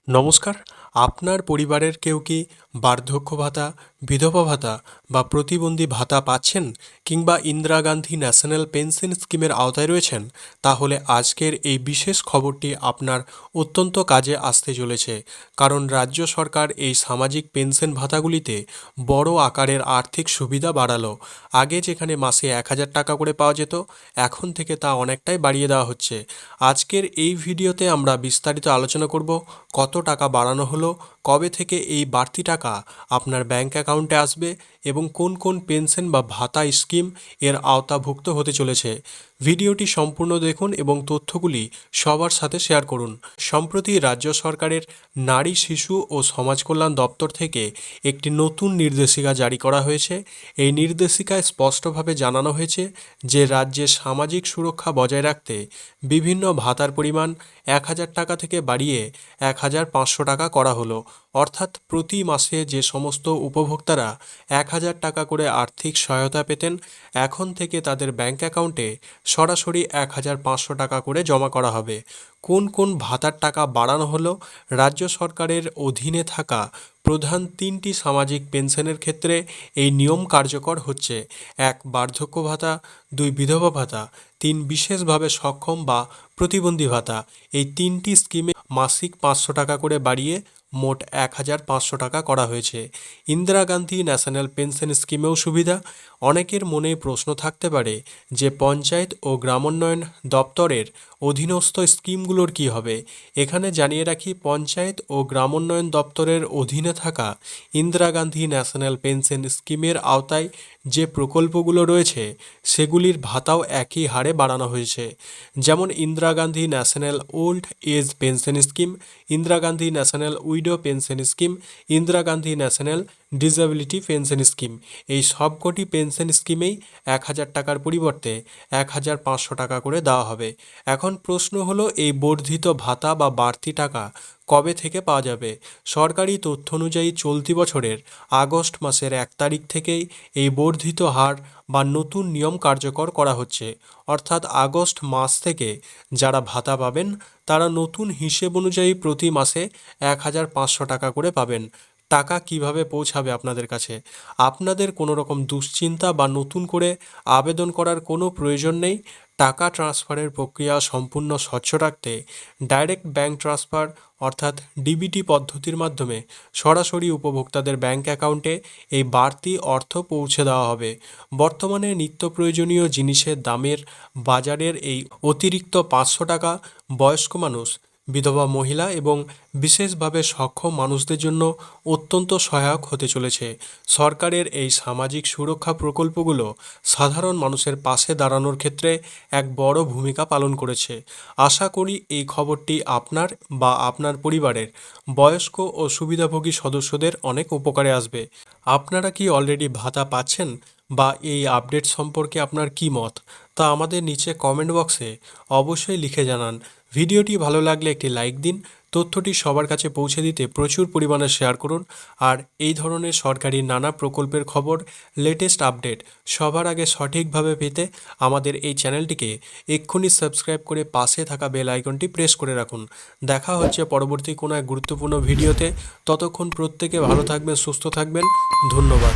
নমস্কার। আপনার পরিবারের কেউ কি বার্ধক্য ভাতা, বিধবা ভাতা বা প্রতিবন্ধী ভাতা পাচ্ছেন কিংবা ইন্দিরা গান্ধী ন্যাশনাল পেনশন স্কিমের আওতায় রয়েছেন? তাহলে আজকের এই বিশেষ খবরটি আপনার অত্যন্ত কাজে আসতে চলেছে, কারণ রাজ্য সরকার এই সামাজিক পেনশন ভাতাগুলিতে বড় আকারের আর্থিক সুবিধা বাড়ালো। আগে যেখানে মাসে 1,000 টাকা করে পাওয়া যেত, এখন থেকে তা অনেকটাই বাড়িয়ে দেওয়া হচ্ছে। আজকের এই ভিডিওতে আমরা বিস্তারিত আলোচনা করব কত টাকা বাড়ানো হলো, কবে থেকে এই বাড়তি টাকা আপনার ব্যাংক অ্যাকাউন্টে আসবে এবং কোন কোন পেনশন বা ভাতা স্কিম এর আওতাভুক্ত হতে চলেছে। ভিডিওটি সম্পূর্ণ দেখুন এবং তথ্যগুলি সবার সাথে শেয়ার করুন। সম্প্রতি রাজ্য সরকারের নারী, শিশু ও সমাজ কল্যাণ দপ্তর থেকে একটি নতুন নির্দেশিকা জারি করা হয়েছে। এই নির্দেশিকায় স্পষ্টভাবে জানানো হয়েছে যে রাজ্যে সামাজিক সুরক্ষা বজায় রাখতে বিভিন্ন ভাতার পরিমাণ 1,000 টাকা থেকে বাড়িয়ে 1,500 টাকা করা হলো। অর্থাৎ প্রতি মাসে যে সমস্ত উপভোক্তারা 1,000 টাকা করে আর্থিক সহায়তা পেতেন, এখন থেকে তাদের ব্যাংক অ্যাকাউন্টে সরাসরি 1,500 টাকা করে জমা করা হবে। কোন কোন ভাতার টাকা বাড়ানো হলো? রাজ্য সরকারের অধীনে থাকা প্রধান 3টি সামাজিক পেনশনের ক্ষেত্রে এই নিয়ম কার্যকর হচ্ছে। 1. বার্ধক্য ভাতা, 2. বিধবা ভাতা, 3. বিশেষভাবে সক্ষম বা প্রতিবন্ধী ভাতা। এই 3টি স্কিমে মাসিক 500 টাকা করে বাড়িয়ে মোট 1,500 টাকা করা হয়েছে। ইন্দিরা গান্ধী ন্যাশনাল পেনশন স্কিমেও সুবিধা। অনেকের মনে প্রশ্ন থাকতে পারে যে পঞ্চায়েত ও গ্রামোন্নয়ন দপ্তরের অধীনস্থ স্কিমগুলোর কি হবে। এখানে জানিয়ে রাখি, পঞ্চায়েত ও গ্রামোন্নয়ন দপ্তরের অধীনে থাকা ইন্দিরা গান্ধী ন্যাশনাল পেনশন স্কিমের আওতায় যে প্রকল্পগুলো রয়েছে সেগুলির ভাতাও একই হারে বাড়ানো হয়েছে। যেমন Indira Gandhi national old age pension scheme, Indira Gandhi national widow pension scheme, Indira Gandhi national disability pension scheme. এই সবকটি পেনশন স্কিমেই 1,000 টাকার পরিবর্তে 1,500 টাকা করে দেওয়া হবে। এখন প্রশ্ন হলো, এই বর্ধিত ভাতা বা বাড়তি টাকা কবে থেকে পাওয়া যাবে? সরকারি তথ্য অনুযায়ী চলতি বছরের আগস্ট মাসের 1 তারিখ থেকেই এই বর্ধিত হার বা নতুন নিয়ম কার্যকর করা হচ্ছে। অর্থাৎ আগস্ট মাস থেকে যারা ভাতা পাবেন তারা নতুন হিসেব অনুযায়ী প্রতি মাসে 1,500 টাকা করে পাবেন। টাকা কিভাবে পৌঁছাবে আপনাদের কাছে? আপনাদের কোনো রকম দুশ্চিন্তা বা নতুন করে আবেদন করার কোনো প্রয়োজন নেই। টাকা ট্রান্সফারের প্রক্রিয়া সম্পূর্ণ স্বচ্ছ রাখতে ডাইরেক্ট ব্যাংক ট্রান্সফার অর্থাৎ ডিবিটি পদ্ধতির মাধ্যমে সরাসরি উপভোক্তাদের ব্যাংক অ্যাকাউন্টে এই বাড়তি অর্থ পৌঁছে দেওয়া হবে। বর্তমানে নিত্য প্রয়োজনীয় জিনিসের দামের বাজারের এই অতিরিক্ত 500 টাকা বয়স্ক মানুষ, বিধবা মহিলা এবং বিশেষভাবে সক্ষম মানুষদের জন্য অত্যন্ত সহায়ক হতে চলেছে। সরকারের এই সামাজিক সুরক্ষা প্রকল্পগুলো সাধারণ মানুষের পাশে দাঁড়ানোর ক্ষেত্রে এক বড় ভূমিকা পালন করেছে। আশা করি এই খবরটি আপনার বা আপনার পরিবারের বয়স্ক ও সুবিধাভোগী সদস্যদের অনেক উপকারে আসবে। আপনারা কি অলরেডি ভাতা পাচ্ছেন বা এই আপডেট সম্পর্কে আপনার কি মত, তা আমাদের নিচে কমেন্ট বক্সে অবশ্যই লিখে জানান। ভিডিওটি ভালো লাগলে একটি লাইক দিন, তথ্যটি সবার কাছে পৌঁছে দিতে প্রচুর পরিমাণে শেয়ার করুন। আর এই ধরনের সরকারি নানা প্রকল্পের খবর, লেটেস্ট আপডেট সবার আগে সঠিকভাবে পেতে আমাদের এই চ্যানেলটিকে এক্ষুনি সাবস্ক্রাইব করে পাশে থাকা বেল আইকনটি প্রেস করে রাখুন। দেখা হচ্ছে পরবর্তী কোনো এক গুরুত্বপূর্ণ ভিডিওতে। ততক্ষণ প্রত্যেকে ভালো থাকবেন, সুস্থ থাকবেন। ধন্যবাদ।